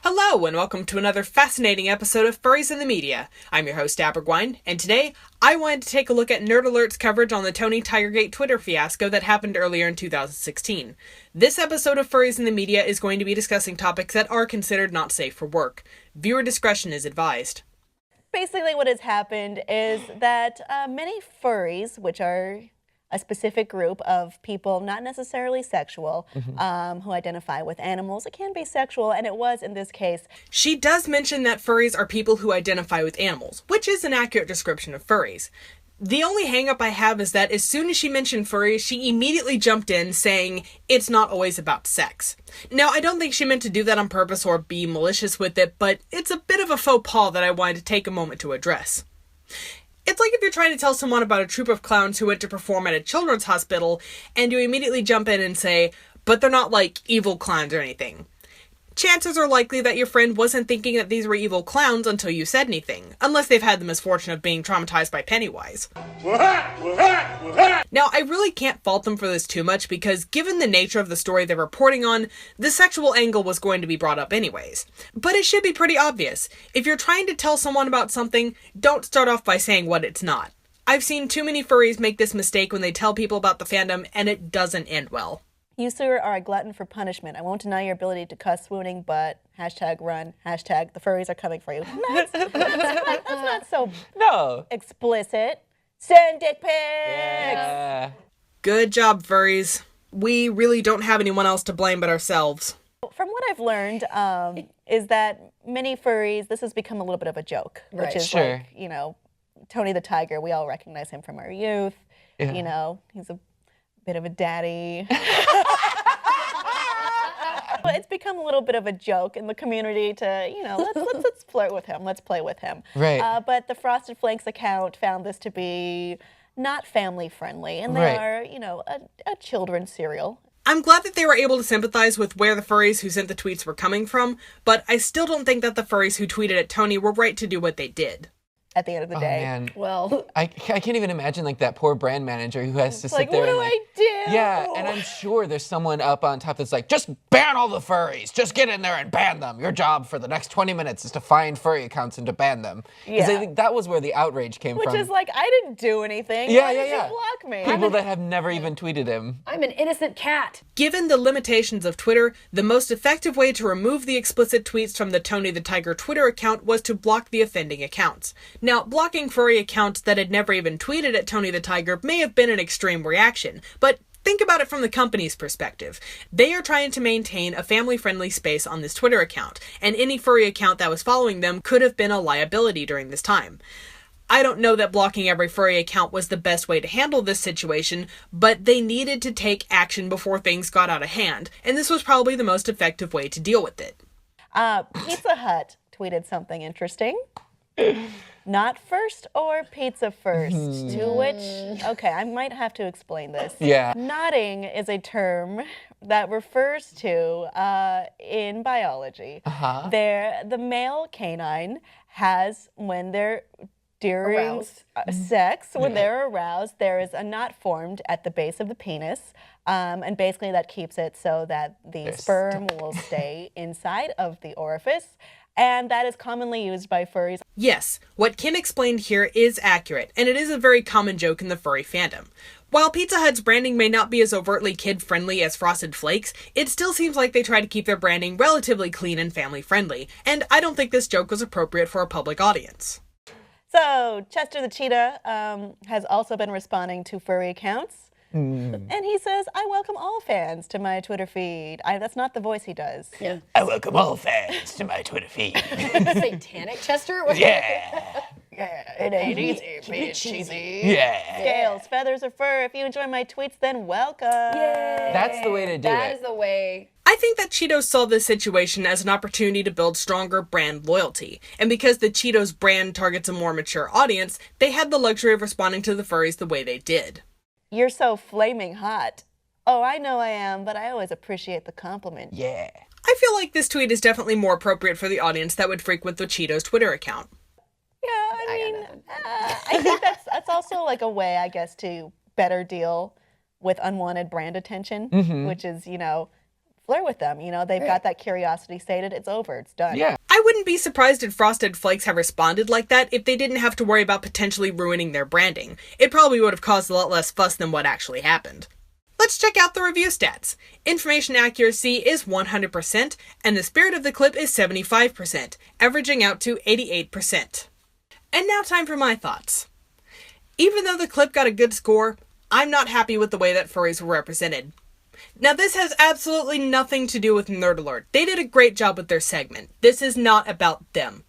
Hello, and welcome to another fascinating episode of Furries in the Media. I'm your host, Abergwine, and today I wanted to take a look at Nerd Alert's coverage on the Tony Tigergate Twitter fiasco that happened earlier in 2016. This episode of Furries in the Media is going to be discussing topics that are considered not safe for work. Viewer discretion is advised. Basically what has happened is that many furries, which are a specific group of people, not necessarily sexual, who identify with animals. It can be sexual, and it was in this case. She does mention that furries are people who identify with animals, which is an accurate description of furries. The only hang-up I have is that as soon as she mentioned furries, she immediately jumped in saying it's not always about sex. Now, I don't think she meant to do that on purpose or be malicious with it, but it's a bit of a faux pas that I wanted to take a moment to address. It's like if you're trying to tell someone about a troupe of clowns who went to perform at a children's hospital, and you immediately jump in and say, but they're not like evil clowns or anything. Chances are likely that your friend wasn't thinking that these were evil clowns until you said anything, unless they've had the misfortune of being traumatized by Pennywise. Now, I really can't fault them for this too much because given the nature of the story they're reporting on, the sexual angle was going to be brought up anyways. But it should be pretty obvious. If you're trying to tell someone about something, don't start off by saying what it's not. I've seen too many furries make this mistake when they tell people about the fandom, and it doesn't end well. You, sir, are a glutton for punishment. I won't deny your ability to cuss swooning, but #run, #the furries are coming for you. That's not so explicit. Send dick pics! Yeah. Good job, furries. We really don't have anyone else to blame but ourselves. From what I've learned is that many furries, this has become a little bit of a joke, which is like, you know, Tony the Tiger, we all recognize him from our youth. Yeah. You know, he's a bit of a daddy. But it's become a little bit of a joke in the community to, you know, let's flirt with him, let's play with him. Right. But the Frosted Flakes account found this to be not family friendly, and they are, you know, a children's cereal. I'm glad that they were able to sympathize with where the furries who sent the tweets were coming from, but I still don't think that the furries who tweeted at Tony were right to do what they did. At the end of the day. Man. Well, I can't even imagine like that poor brand manager who has to sit like, there what and do like, I do? Yeah, and I'm sure there's someone up on top that's like, just ban all the furries. Just get in there and ban them. Your job for the next 20 minutes is to find furry accounts and to ban them. Because I think that was where the outrage came from. Which is like, I didn't do anything. Yeah, Why yeah, did yeah. you block me? People that have never even tweeted him. I'm an innocent cat. Given the limitations of Twitter, the most effective way to remove the explicit tweets from the Tony the Tiger Twitter account was to block the offending accounts. Now, blocking furry accounts that had never even tweeted at Tony the Tiger may have been an extreme reaction, but think about it from the company's perspective. They are trying to maintain a family-friendly space on this Twitter account, and any furry account that was following them could have been a liability during this time. I don't know that blocking every furry account was the best way to handle this situation, but they needed to take action before things got out of hand, and this was probably the most effective way to deal with it. Pizza Hut tweeted something interesting. Not first or pizza first, to which, okay, I might have to explain this. Yeah. Nodding is a term that refers to, in biology, the male canine has, when they're during Aroused. Sex, when they're aroused, there is a knot formed at the base of the penis, and basically that keeps it so that the sperm will stay inside of the orifice. And that is commonly used by furries. Yes, what Kim explained here is accurate, and it is a very common joke in the furry fandom. While Pizza Hut's branding may not be as overtly kid-friendly as Frosted Flakes, it still seems like they try to keep their branding relatively clean and family-friendly, and I don't think this joke was appropriate for a public audience. So, Chester the Cheetah has also been responding to furry accounts. And he says, I welcome all fans to my Twitter feed. That's not the voice he does. Yeah. I welcome all fans to my Twitter feed. Satanic Chester? Yeah. Yeah, it ain't easy being cheesy. Yeah. Scales, feathers, or fur. If you enjoy my tweets, then welcome. Yay. That's the way to do That it. is the way. I think that Cheetos saw this situation as an opportunity to build stronger brand loyalty, and because the Cheetos brand targets a more mature audience, they had the luxury of responding to the furries the way they did. You're so flaming hot. Oh, I know I am, but I always appreciate the compliment. Yeah. I feel like this tweet is definitely more appropriate for the audience that would frequent the Cheetos Twitter account. Yeah, I mean, I think that's also like a way, I guess, to better deal with unwanted brand attention, which is, you know, flirt with them. You know, they've got that curiosity sated. It's over. It's done. Yeah. I wouldn't be surprised if Frosted Flakes have responded like that if they didn't have to worry about potentially ruining their branding. It probably would have caused a lot less fuss than what actually happened. Let's check out the review stats. Information accuracy is 100%, and the spirit of the clip is 75%, averaging out to 88%. And now time for my thoughts. Even though the clip got a good score, I'm not happy with the way that furries were represented. Now this has absolutely nothing to do with Nerd Alert. They did a great job with their segment. This is not about them.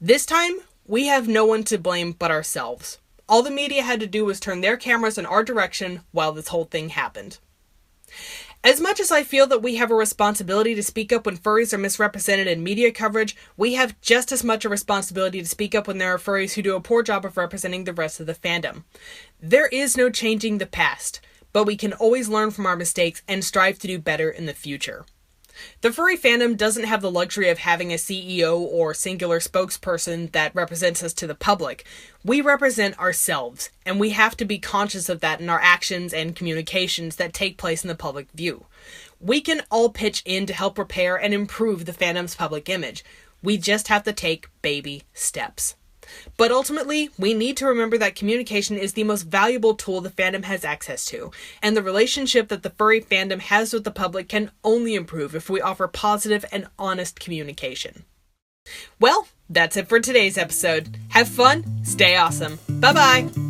This time, we have no one to blame but ourselves. All the media had to do was turn their cameras in our direction while this whole thing happened. As much as I feel that we have a responsibility to speak up when furries are misrepresented in media coverage, we have just as much a responsibility to speak up when there are furries who do a poor job of representing the rest of the fandom. There is no changing the past, but we can always learn from our mistakes and strive to do better in the future. The furry fandom doesn't have the luxury of having a CEO or singular spokesperson that represents us to the public. We represent ourselves, and we have to be conscious of that in our actions and communications that take place in the public view. We can all pitch in to help repair and improve the fandom's public image. We just have to take baby steps. But ultimately, we need to remember that communication is the most valuable tool the fandom has access to, and the relationship that the furry fandom has with the public can only improve if we offer positive and honest communication. Well, that's it for today's episode. Have fun, stay awesome. Bye-bye!